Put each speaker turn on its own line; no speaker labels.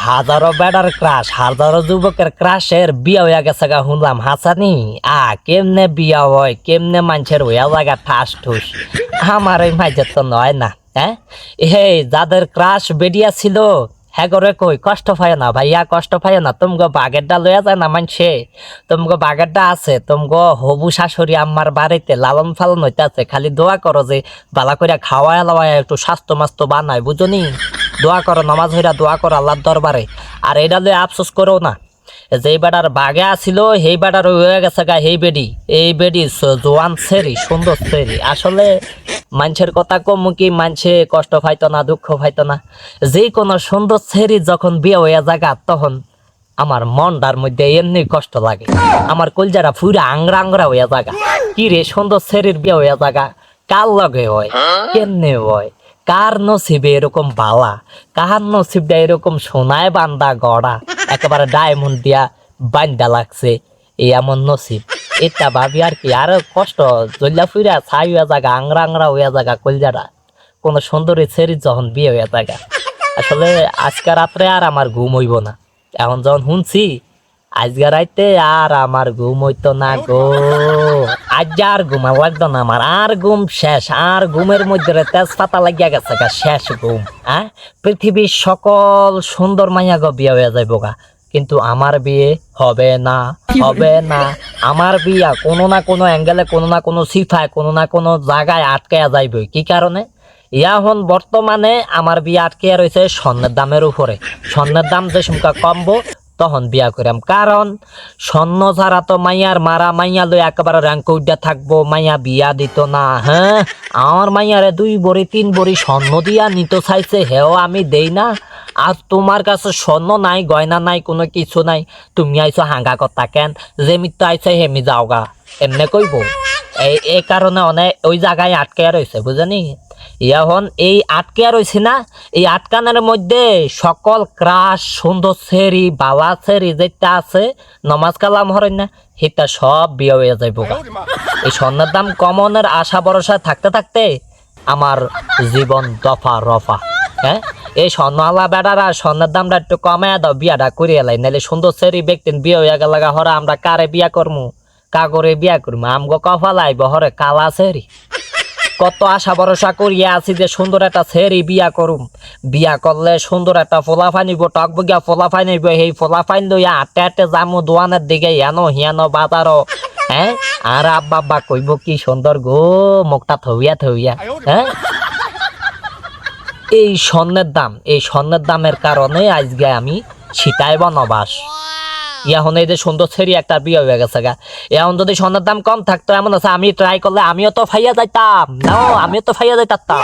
হাজারো বেড়ার ক্রাশ, হাজারো যুবকের ক্রাশের বিয়া হইয়া গেছে গা শুনলাম হাসানি। কেমনে বিয়া হয়, কেমনে মানুষের হইয়া লাগা ঠাস ঠুস, আমার এই মাঝে তো নয় না। হে যাদের ক্রাশ বেরিয়া ছিল হ্যাঁ করে কই কষ্ট পায় না ভাইয়া, কষ্ট পায় না। তুমগো বাগেরটা লইয়া যায় না মানছে, তুমগো বাগেরটা আছে তুমগো হবু শাশুড়ি আম্মার বাড়িতে লালন ফালন হইতাছে। খালি দোয়া করো যে বালা করিয়া খাওয়ায় লাওয়ায় একটু স্বাস্থ্য মাস্ত বানায়, বুঝনি? দোয়া করো, নামাজ হইরা দোয়া করো আল্লাহর দরবারে। আর এটা লয়ে আফসোস করো না, যেই বেটার বাগে আসিল সেই বেটার হয়ে গেছে গা এই বেডি, এই বেডি জোয়ান সেরি, সুন্দর সেরি। আসলে মানুষের কথা কম কি, মানুষে কষ্ট পাইতো না, দুঃখ পাইতো না। যে কোনো সুন্দর সেরি যখন বিয়ে হইয়া জায়গা তখন আমার মনটার মধ্যে এমনি কষ্ট লাগে, আমার কলজারা ফুরা আংরা আংরা হইয়া জায়গা। কি রে সুন্দর সেরির বিয়ে হইয়া জায়গা, কার লগে হয়, কেমনে হয়, কার নসিবে এরকম বালা, কার নসিবটা এরকম সোনায় বান্দা গড়া, একেবারে ডায়মন্ড দিয়া বান্দা লাগছে, এই এমন নসিব। এটা ভাবি আর কি, আর কষ্ট জল্লা ফুইরা ছাই হইয়া জায়গা, আংরা আংরা হইয়া জায়গা কলজারা। কোন সুন্দরী ছেড়ি যখন বিয়ে হইয়া জায়গা। আসলে আজকে রাত্রে আর আমার ঘুম হইব না, এখন যখন শুনছি আজকে রাইতে আর আমার ঘুম হইতো না গো। আজ আর ঘুমা লাগতো না আমার, আর ঘুম শেষ। আর ঘুমের মধ্যে তেজপাতা লাগিয়া গেছে গা, শেষ ঘুম। পৃথিবীর সকল সুন্দর মাইয়া গো বিয়ে হয়ে যাইব গা, কিন্তু আমার বিয়ে হবে না, হবে না। আমার বিয়া কোনো না কোনো অ্যাঙ্গেলে, কোনো না কোনো সিফায়, কোনো না কোনো জায়গায় আটকায়া যাইব। কি কারণে? এখন বর্তমানে আমার বিয়ে আটকে রয়েছে স্বর্ণের দামের উপরে। স্বর্ণের দাম যে সংখ্যা কমবো তখন বিয়া করাম, কারণ স্বর্ণ ছাড়া তো মাইয়ার মারা, মাইয়া লই একেবারে র্যাঙ্ক উঠা থাকবো, মাইয়া বিয়া দিত না। আমার মাইয়ারে 2 বড়ি 3 বড়ি স্বর্ণ দিয়া নিত চাইছে, হেও আমি দেই না। আর তোমার কাছে স্বর্ণ নাই, গয়না নাই, কোনো কিছু নাই, তুমি আইছো হাঙ্গা কথা কেন? যেমিত আইছো হেমি যাওগা, এমনে কইব। এই কারণে অনেক ওই জায়গায় আটকে রয়েছে, বুঝনি? এখন এই আটকে রয়েছে না, এই আটকানের মধ্যে সকল ক্রাশ সুন্দর সেরি বালা সেরি যেটা আছে নমাজ কালাম হরেন না, সেটা সব বিয়ে হয়ে যাইব। এই স্বর্ণের দাম কমনের আশা ভরসা থাকতে থাকতে আমার জীবন দফা রফা। এই স্বর্ণওয়ালা বেড়ারা স্বর্ণের দামটা একটু কমায় দাও, বিয়াটা করিয়ে লাই, নাহলে সুন্দর সেরি ব্যক্তি বিয়ে হয়ে গেল হরে আমরা কারে বিয়া করবো, কাগরে বিয়া করবো? আমগো কফাল আইব হরে কালা সেরি। কত আশা ভরসা করিয়া আছি যে সুন্দর একটা ছেড়ি বিয়া করুম, বিয়া করলে সুন্দর একটা ফোলাফাই নিব, টকবগিয়া ফোলাফাই নিব। সেই ফোলাফাইন লইয়া হাঁটে হাঁটে যামু দোয়ানের দিকে, হেনো হিয়ানো বাজারও। আর আব্বা আব্বা কইব কি সুন্দর গো, মুখটা থইয়া থইয়া। এই স্বর্ণের দাম, এই স্বর্ণের দামের কারণে আজকে আমি ছিটাই বনবাস। এখন এই যে সুন্দর ছেড়ি একটা বিয়ে হয়ে গেছে গা, এখন যদি স্বর্ণের দাম কম থাকতো, এমন আছে আমি ট্রাই করলে আমিও তো ফাইয়া যাইতাম, আমিও তো ফাইয়া যাইতাম।